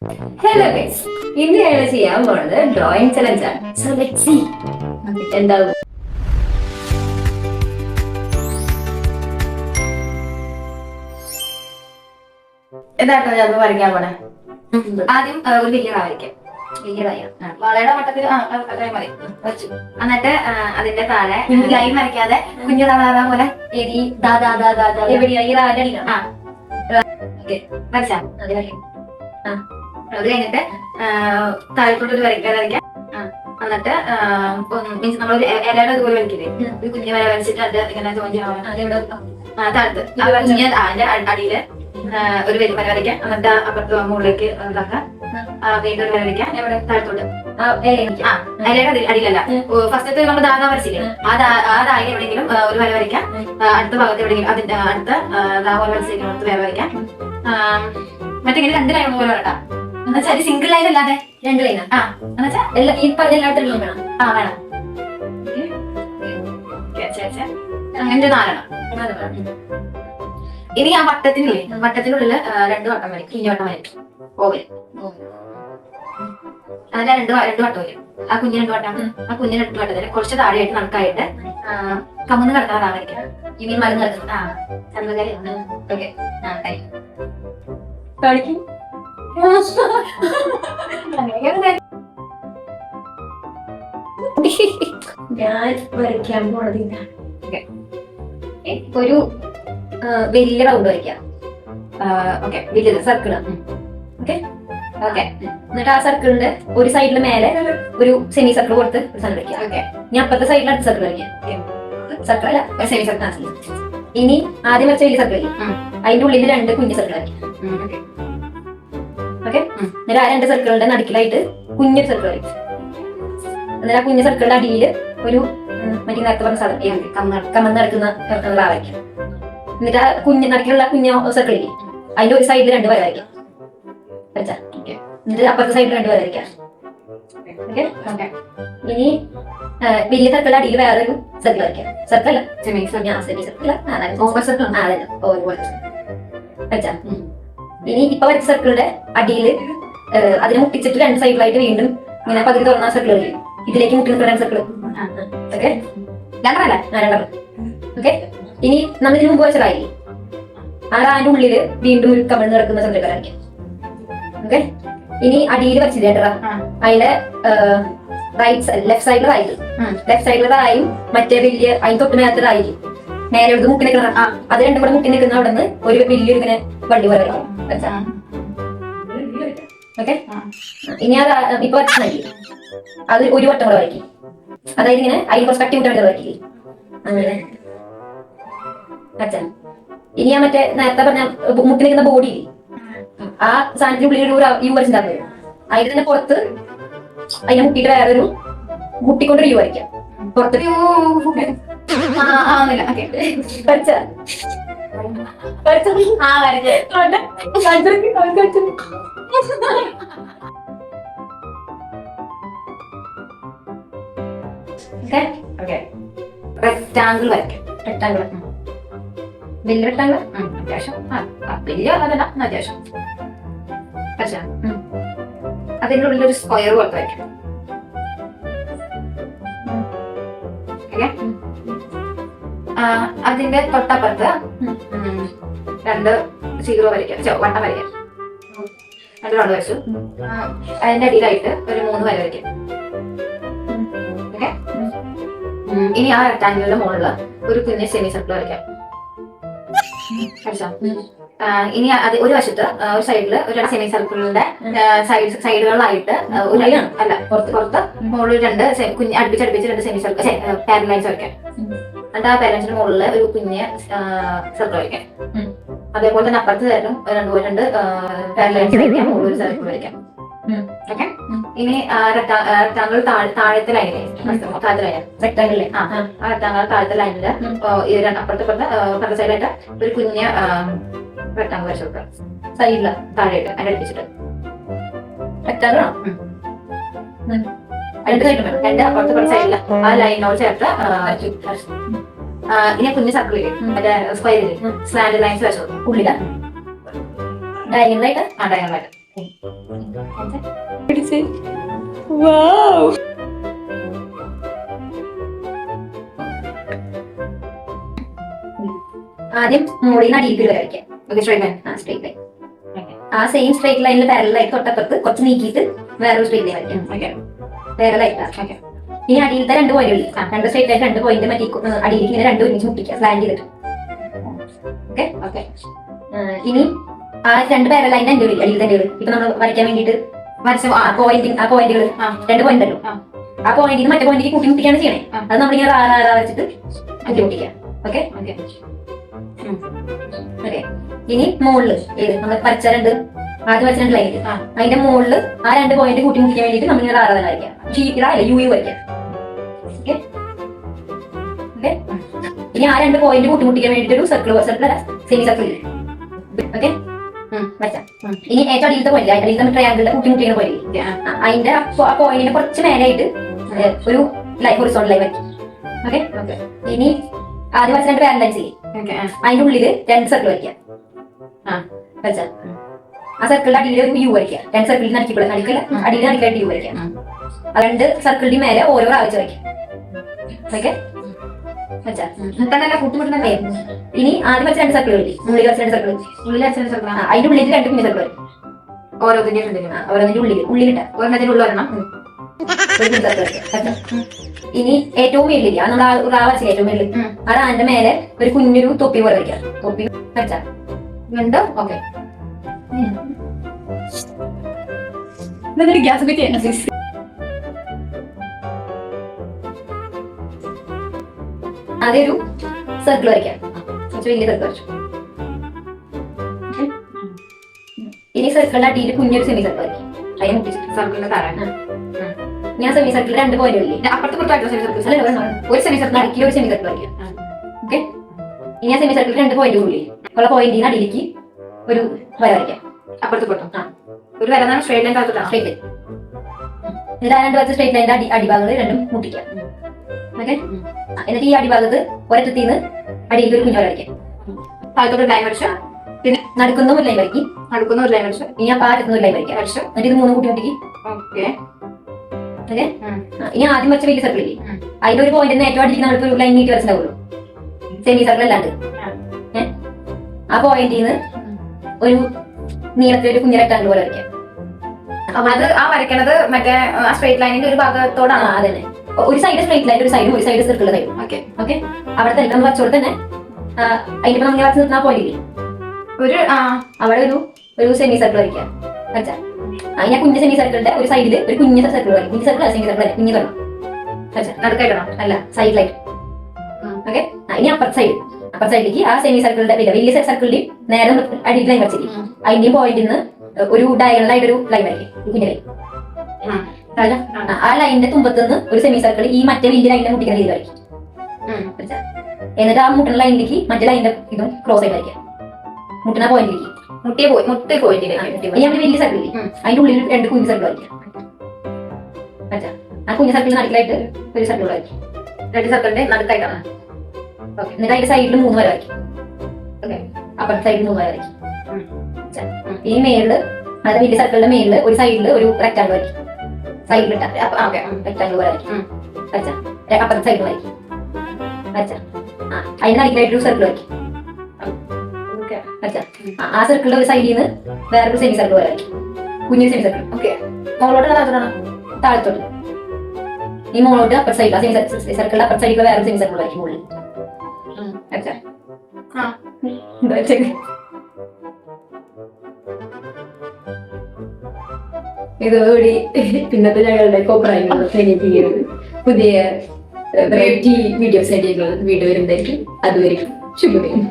Hello guys, ഇന്ന് ഞങ്ങൾ ചെയ്യാൻ പോണത് ഡ്രോയിങ് ചലഞ്ച് ആണ്. സോ ലെറ്റ്സ് സീ എന്താവും. എന്താട്ടോ ഞാൻ വരയ്ക്കാൻ പോണേ? ആദ്യം ഒരു വലിയ വരയ്ക്കാം. വലിയതായ വളയുടെ മട്ടത്തിൽ അത്രയും മതി വെച്ചു. എന്നിട്ട് അതിന്റെ താഴെ ലൈൻ വരയ്ക്കാതെ കുഞ്ഞു താതാ പോലെ എരി ദാ ദാ ദാ ദാ ദാ എവിടെയാ ഈ റാലടിക്കണം. വരച്ചാ അത് കഴിഞ്ഞിട്ട് താഴത്തോട്ടൊരു വരയ്ക്കാം. എന്നിട്ട് മീൻസ് നമ്മളൊരു ഇലയുടെ ഇതുപോലെ വരയ്ക്കില്ലേ, ഒരു കുഞ്ഞു വര വരച്ചിട്ട് അത് ഇങ്ങനെ ജോയിൻ ചെയ്യണം. താഴത്ത് അതിന്റെ അടിയില് ഒരു വലിയ വര വരയ്ക്കാം. എന്നിട്ട് അപ്പുറത്ത് മുകളിലേക്ക് ഇതാക്കാം. വീണ്ടും ഒരു വര വരയ്ക്കാം. എവിടെ താഴത്തോട്ട് ഇലയുടെ അടിയിലല്ല, ഫസ്റ്റത്തെ നമ്മൾ ദാദാ വരച്ചില്ലേ, ആ ദായിൽ എവിടെയെങ്കിലും ഒരു വര വരയ്ക്കാം. അടുത്ത ഭാഗത്ത് എവിടെയെങ്കിലും അതിന്റെ അടുത്ത ദാ പോലെ വരച്ചിരിക്കുന്ന അടുത്ത് വര വരയ്ക്കാം. മറ്റെങ്ങനെ രണ്ട് ലൈൻ പോലെ വരട്ടാ. എന്നുവെച്ചാൽ സിംഗിൾ ലൈൻ അല്ലാതെ രണ്ട് ലൈൻ. എന്നുവെച്ചാൽ ഈ പറഞ്ഞ എല്ലായിടത്തും വേണം. വേണം. അങ്ങനെ നാലെണ്ണം. ഇനി ആ വട്ടത്തിനുള്ളിൽ രണ്ട് വട്ടം വരയ്ക്കും. കുഞ്ഞു വട്ടം വരയ്ക്കും. ഓവൽ അതിന്റെ രണ്ട് വട്ടം വരും. ആ കുഞ്ഞു രണ്ട് വട്ടം. ആ കുഞ്ഞു രണ്ട് വട്ടത്തിന് കുറച്ച് താഴെയായിട്ട് നമുക്കായിട്ട് കമന്ന് കിടക്കുന്നതാണ് വരയ്ക്കാം. ഈ മീൻ മരുന്ന് കിടക്കുന്നത്. ചന്ദ്രകാരി. ഓക്കെ, കളിക്കും. ഞാൻ വരയ്ക്കാൻ പോണതില്ല. ഒരു വലിയ റൗണ്ട് വരയ്ക്കാം. ഓക്കെ, വലിയത് സർക്കിള്. Okay okay. എന്നിട്ട് ആ സർക്കിളിന്റെ ഒരു സൈഡില് മേലെ ഒരു സെമി സർക്കിൾ കൊടുത്ത് ഒരു സാധനം വരയ്ക്കാം. ഓക്കെ, ഞാൻ അപ്പുറത്തെ സൈഡിൽ അടുത്ത സർക്കിൾ വരയ്ക്കാം. സർക്കിൾ അല്ല, ഒരു സെമി സർക്കിൾ. ഇനി ആദ്യം വരച്ച വലിയ സർക്കിൾ അതിന്റെ ഉള്ളിൽ രണ്ട് കുഞ്ഞു സർക്കിൾ വരയ്ക്കാം. ഓക്കെ, എന്നിട്ട് ആ രണ്ട് സർക്കിളിന്റെ നടുക്കിലായിട്ട് കുഞ്ഞൊരു സർക്കിൾ വരയ്ക്കും. എന്നിട്ട് ആ കുഞ്ഞു സർക്കിളിന്റെ അടിയിൽ ഒരു മറ്റേ നേരത്തെ പറഞ്ഞ സാധനം കമന്ന് നടക്കുന്ന വരയ്ക്കാം. എന്നിട്ട് ആ നടുക്കിലുള്ള കുഞ്ഞ സർക്കിളിൽ അതിന്റെ ഒരു സൈഡിൽ രണ്ട് വര വരയ്ക്കാം. വരച്ചാ എന്നിട്ട് അപ്പുറത്തെ സൈഡിൽ രണ്ട് വര വരയ്ക്കാം. ഓക്കെ, ഇനി വലിയ സർക്കിളിന്റെ അടിയിൽ വേറൊരു സർക്കിൾ വരയ്ക്കാം. സർക്കിൾ അല്ല, സെമി സർക്കിൾ. വരച്ചാ ഇനി ഇപ്പൊ വരച്ച സർക്കിളിന്റെ അടിയിൽ അതിനെ മുട്ടിച്ചിട്ട് രണ്ട് സൈഡിലായിട്ട് വീണ്ടും ഇങ്ങനെ പകുതി തുറന്ന സർക്കിൾ വരും. ഇതിലേക്ക് മുട്ടി നിൽക്കുന്ന രണ്ട് സർക്കിൾ. ഓക്കെ, രണ്ടെണ്ണം. ഓക്കെ, ഇനി നമ്മൾ ഇതിന് മുമ്പ് വെച്ചതായി ആ റാന്റെ ഉള്ളില് വീണ്ടും ഒരു കമഴ്ന്ന് കിടക്കുന്ന സർക്കിൾ വരയ്ക്കാം. ഓക്കെ, ഇനി അടിയിൽ വരച്ചില്ലേട്ടാ അതിന്റെ ലെഫ്റ്റ് സൈഡിലെ റായും മറ്റേ വലിയ അതിന് തൊട്ട് മേലത്തെ റായി നേരെ എടുത്ത് മുട്ടി നിൽക്കുന്ന അത് രണ്ടും കൂടെ മുട്ടി നിൽക്കുന്ന അവിടെ നിന്ന് ഒരു വലിയൊരു ഇങ്ങനെ വള്ളി പോലെ വരയ്ക്കും. ഓക്കെ, ഇനി ഇപ്പൊ വരച്ചില്ല അത് ഒരു വട്ടം കൂടെ വരയ്ക്കും. അതായത് ഇങ്ങനെ അതിന് കുറച്ച് കട്ടി കൂട്ടാൻ വരയ്ക്കില്ലേ, അങ്ങനെ. അച്ഛാ, ഇനി ഞാൻ മറ്റേ നേരത്തെ പറഞ്ഞ മുട്ടി നിൽക്കുന്ന ബോഡി ആ സാധനത്തിന് ഉള്ളിൽ ഒരു യു വരച്ചിട്ടുണ്ടാകും. അതിന് തന്നെ പുറത്ത് അതിനെ മുട്ടിയിട്ട് വേറൊരു മുട്ടിക്കൊണ്ടൊരു യു വരയ്ക്കാം. പുറത്ത് റെക്ടാങ്കിൾ വരയ്ക്കാം. റെക്ടാങ്കിൾ വലിയ റെക്ടാങ്കിൾ അത്യാവശ്യം വലിയ അതല്ല അത്യാവശ്യം. പക്ഷേ അതിൻ്റെ ഉള്ളിൽ ഒരു സ്ക്വയർ പോലത്തെ വരയ്ക്കാം. അതിന്റെ തൊട്ടപ്പുറത്ത് രണ്ട് സീറോ വരയ്ക്കാം. വട്ടം വരയ്ക്കാം. രണ്ട് റൗണ്ട് വരച്ചു. അതിന്റെ അടിയിലായിട്ട് ഒരു 3 വര വരയ്ക്കാം. ഓക്കെ, ഇനി ആ റെക്ടാങ്കിളിന്റെ മുകളില് ഒരു കുഞ്ഞ് സെമി സർക്കിൾ വരയ്ക്കാം. ഇനി അത് ഒരു വശത്ത് ഒരു സൈഡില് ഒരു സെമി സർക്കിളിന്റെ സൈഡുകളിലായിട്ട് ഒരു അല്ല പുറത്ത് മുകളിൽ രണ്ട് കുഞ്ഞ് അടുപ്പിച്ചടുപ്പിച്ച് രണ്ട് സെമി സർക്കിൾ പാരലൈൻസ് വരയ്ക്കാം. എന്നിട്ട് ആ പാരലൈൻസിന്റെ മുകളിൽ ഒരു കുഞ്ഞ് സർക്കിൾ വരയ്ക്കാം. അതേപോലെ തന്നെ അപ്പുറത്ത് രണ്ട് പാരലൈൻസ് വരയ്ക്കാം. മുകളിൽ ഒരു സർക്കിൾ വരയ്ക്കാം. ഓക്കെ, ഇനി റെക്ടാങ്കിൾ താഴത്തെ ലൈനിലെ റെക്ടാങ്കിളിലെ ആ റെക്ടാങ്കിൾ താഴത്തെ ലൈനില് അപ്പുറത്തെ സൈഡിലായിട്ട് ഒരു കുഞ്ഞ് റെക്ടാങ്കിൾ വരച്ചു കൊടുക്കാം. സൈഡില് താഴെയായിട്ട് അതിനെ അടുപ്പിച്ചിട്ട് റെക്ടാങ്കിൾ രണ്ട് സൈഡും വേണം. രണ്ട് അപ്പുറത്തെ സൈഡില് ആ ലൈനോട് ചേർത്ത് ഇനി കുഞ്ഞ് സർക്കിളില് മറ്റേ സ്ക്വയറില് സ്ലാൻഡ് ലൈൻസ് വരച്ചു കൊടുക്കും. ഉള്ളില് ഡയഗണലായിട്ട് ഡയഗണലായിട്ട് പിടിച്ച് വൗ ആദ്യം മുകളിൽ നിന്ന് അടിയിൽ വരയ്ക്കാം. Straight line. ആ സെയിം സ്ട്രൈറ്റ് ലൈനിൽ പാരലായിട്ട് തൊട്ടപ്പുറത്ത് കുറച്ച് നീക്കിയിട്ട് വേറൊരു സ്ട്രൈറ്റ് ലൈൻ വരയ്ക്കാം. പാരലായിട്ട്. ഇനി അടിയിലത്തെ 2 പോയിന്റുകൾ രണ്ട് സ്ട്രൈറ്റ് ലൈൻ 2 പോയിന്റ് മറ്റേ അടിയിലേക്ക് ഇങ്ങനെ 2 ഒരുമിച്ച് മുട്ടിക്കുക സ്ലാൻഡ് ചെയ്തിട്ട്. ഓക്കെ. ഇനി ആ 2 പാരലൈൻ്റെ എൻ്റെ അടിയിലത്തെ എൻ്റെ ഇപ്പൊ നമ്മൾ വരയ്ക്കാൻ വേണ്ടിയിട്ട് വരച്ച പോയിന്റുകൾ 2 പോയിന്റ് ഉണ്ടല്ലോ. ആ പോയിന്റിൽ നിന്ന് മറ്റേ പോയിന്റിലേക്ക് കൂട്ടി മുട്ടിക്കാണ് ചെയ്യണേ. അത് നമ്മളിങ്ങനെ വരച്ചിട്ട് കൂട്ടി മുട്ടിക്കാം. ഓക്കെ. ഇനി മുകളില് നമ്മൾ വരച്ച ആദ്യം വരച്ച 2 ലൈൻ അതിന്റെ മുകളിൽ ആ 2 പോയിന്റ് കൂട്ടി മുട്ടിക്കാൻ വേണ്ടിയിട്ട് നമ്മളിങ്ങനെ ആറാതെ വരയ്ക്കാം. യു വരയ്ക്കാം. ഇനി ആ 2 പോയിന്റ് കൂട്ടിമുട്ടിക്കാൻ വേണ്ടിട്ട് ഒരു സർക്കിൾ സെമി സർക്കിൾ. ഓക്കെ. ഇനി ഏറ്റവും അടിയിലത്തെ പോയിന്റ് അടിയിലത്തെ ട്രയാങ്കിളിന്റെ കൂട്ടിമുട്ടിക്കുന്ന പോയിന്റ് അതിന്റെ ആ പോയിന്റിന് കുറച്ച് മേലായിട്ട് ഒരു ഹൊറിസോണ്ടൽ ലൈൻ വരയ്ക്കും. ഓക്കെ. ഇനി ആദ്യം വരച്ച 2 പാരലൈൻസ് ചെയ്യും. അതിന്റെ ഉള്ളില് 2 സർക്കിൾ വരയ്ക്കാം. ആ സർക്കിളിന്റെ അടിയിൽ ഒരു യു വരയ്ക്കാം. 2 സർക്കിളിൽ നടിക്കില്ല അടിയിൽ നടിക്കായിട്ട് യു വരയ്ക്കാം. 2 സർക്കിളിന്റെ മേലെ ഓരോ ആവശ്യം വരയ്ക്കാം. ഓക്കെ. ഇനി ആദ്യം വരച്ച 2 സർക്കിൾ ഉള്ളിൽ വരച്ച 2 സർക്കിൾ അതിന്റെ ഉള്ളിൽ 2 കുഞ്ഞു സർക്കിൾ ഓരോന്നിന്റെ ഉള്ളിലിട്ട ഒരെണ്ണത്തിന്റെ ഉള്ളിൽ വരണം. ഇനി ഏറ്റവും മേളിൽ നമ്മൾ വരച്ച ഏറ്റവും മേളിൽ ആ റാന്റെ മേലെ ഒരു കുഞ്ഞൊരു തൊപ്പി പോലെ വരയ്ക്കാം. തൊപ്പി വരച്ചാ ഉണ്ടോ? ഓക്കെ. ഗ്യാസ് പറ്റി അതൊരു സർക്കിൾ വരയ്ക്കാം. വലിയ സർക്കിൾ വരച്ചു. ഇനി സർക്കിളിന്റെ അടിയിൽ കുഞ്ഞൊരു സെമി സർക്കിൾ വരയ്ക്കും. അതിനെ മുട്ടിച്ചു സർക്കിളിന്റെ താഴെ ഞാൻ സെമി സർക്കിൾ 2 പോയിന്റ് ഇല്ലേ അപ്പുറത്ത് സെമി സർക്കിൾ ഒരു സെമി സർക്കിൾ അടിയിൽ ഒരു സെമി സർക്കിൾ വരയ്ക്കാം. ഓക്കെ. ഇനി ആ സെമി സർക്കിൾ 2 പോയിന്റ് ഉള്ളിൽ ഉള്ള പോയിന്റിന് അടിയിലേക്ക് ഒരു വര വരയ്ക്കാം. അപ്പുറത്ത് ഒരു വര സ്ട്രേറ്റ് ലൈൻ സ്ട്രേറ്റ് ലൈൻ. എന്നിട്ട് ആ 2 വരച്ച സ്ട്രേറ്റ് ലൈൻ്റെ അടിഭാഗങ്ങൾ 2 മുട്ടിക്കാം. ഓക്കെ. എന്നിട്ട് ഈ അടിഭാഗത്ത് ഒരറ്റത്തിന്ന് അടിയിൽ ഒരു കുഞ്ഞു വരയ്ക്കാം. താഴത്തോട്ട് ലൈൻ വരച്ചു. പിന്നെ നടക്കുന്ന ഒരു ലൈൻ വരയ്ക്കും. ഇനി ആ പാറ്റത്തുന്ന ഒരു ലൈൻ വരയ്ക്കാം. എന്നിട്ട് ഇത് 3 കൂട്ടി മുട്ടിക്ക്. ഓക്കെ. ഇനി ആദ്യം വെച്ച വലിയ സർക്കിൾ ഇല്ലേ അതിന്റെ ഒരു പോയിന്റ് ഏറ്റവും അടിക്ക് നമ്മൾക്ക് ഒരു ലൈൻ നീട്ടി വരച്ചിട്ടുണ്ടാവുള്ളൂ. സെമി സർക്കിൾ അല്ലാണ്ട് ആ പോയിന്റിൽ നിന്ന് ഒരു നീളത്തിൽ ഒരു കുഞ്ഞു റെക്ടാങ്കിൾ പോലെ വരയ്ക്കാം. അത് ആ വരയ്ക്കണത് മറ്റേ സ്ട്രേറ്റ് ലൈനിന്റെ ഒരു ഭാഗത്തോടാണ്. അതന്നെ ഒരു സൈഡ് സ്ട്രേറ്റ് ലൈൻ ഒരു സൈഡ് സർക്കിൾ സൈഡ്. ഓക്കെ. അവിടെ തന്നെ നമ്മൾ വരച്ചോടെ തന്നെ അതിന്റെ നമ്മൾ വരച്ച് നിർത്തുന്ന പോയിന്റ് അവിടെ ഒരു സെമി സർക്കിൾ വരയ്ക്കാം. വരച്ചാ അതിനെ കുഞ്ഞു സെമി സർക്കിളിന്റെ ഒരു സൈഡിൽ ഒരു കുഞ്ഞു സർക്കിൾ വരയ്ക്കും. കുഞ്ഞു സർക്കിൾ സെമി സർക്കിൾ കുഞ്ഞു കണ്ടോ നടക്കായിട്ടോ അല്ല സൈഡിലായിട്ട്. ഓക്കെ. ഇനി അപ്പുറത്തെ സൈഡിലേക്ക് ആ സെമി സർക്കിളിന്റെ വലിയ സർക്കിളിന്റെ നേരെ അടിയിൽ ലൈൻ വരച്ചിരിക്കും. അതിന്റെയും പോയിന്റിൽ നിന്ന് ഒരു ഡയഗണലായിട്ട് ഒരു ലൈൻ വരയ്ക്കും. കുഞ്ഞു ലൈൻ. ആ ലൈനിന്റെ തുമ്പത്തുനിന്ന് ഒരു സെമി സർക്കിൾ ഈ മറ്റേ വലിയ ലൈനിന്റെ മുട്ടിക്കുന്ന രീതി വരയ്ക്കും. എന്നിട്ട് ആ മുട്ടുന്ന ലൈനിലേക്ക് മറ്റേ ലൈനിന്റെ ഇതും ക്രോസ് ആയി വരയ്ക്കാം. മുട്ടുന്ന പോയിന്റിലേക്ക് വലിയ സർക്കിൾ അതിന്റെ ഉള്ളിൽ 2 കുഞ്ഞു സർക്കിൾ വരയ്ക്കാം. ആ കുഞ്ഞു സർക്കിളിന് നടുക്കിലായിട്ട് ഒരു സർക്കിൾ വരയ്ക്കും. 2 സർക്കിളിന്റെ നടുക്കായിട്ടാണ്. എന്നിട്ട് അതിന്റെ സൈഡിൽ 3 വര വരയ്ക്കും. അപ്പുറത്തെ സൈഡിൽ 3 വര വരയ്ക്കും. ഈ മേളില് അതായത് വലിയ സർക്കിളിന്റെ മേളില് ഒരു സൈഡിൽ ഒരു റെക്ടാങ്കിൾ വരയ്ക്കും. സൈഡിലിട്ട റെക്ടാങ്കിൾ പോലെ വരയ്ക്കും. അപ്പുറത്തെ സൈഡിൽ വരയ്ക്കും. അതിന്റെ നടുക്കിലായിട്ട് ഒരു സർക്കിൾ വരയ്ക്കും. ആ സർക്കിളിന്റെ ഒരു സൈഡിൽ നിന്ന് വേറൊരു സെമി സർക്കിൾ പോലെ വരയ്ക്കും. കുഞ്ഞൊരു സെമി സർക്കിൾ. ഓക്കെ. മോളോട്ട് താഴത്തോട്ട് ഈ മോളോട്ട് അപ്പുറത്തെ സൈഡിൽ ആ സെമി സർക്കിളിന്റെ അപ്പുറത്തെ സൈഡിൽ വേറൊരു സെമി സർക്കിൾ വരയ്ക്കും. മുകളിൽ ഇതോടുകൂടി പിന്നത്തെ ഞങ്ങളുടെ കോപ്രായങ്ങൾ പുതിയ വെറൈറ്റി വീഡിയോസ് ആയിട്ട് വീഡിയോ വരുന്നതായിരിക്കും. അതുവരെയും ശുഭദിനം.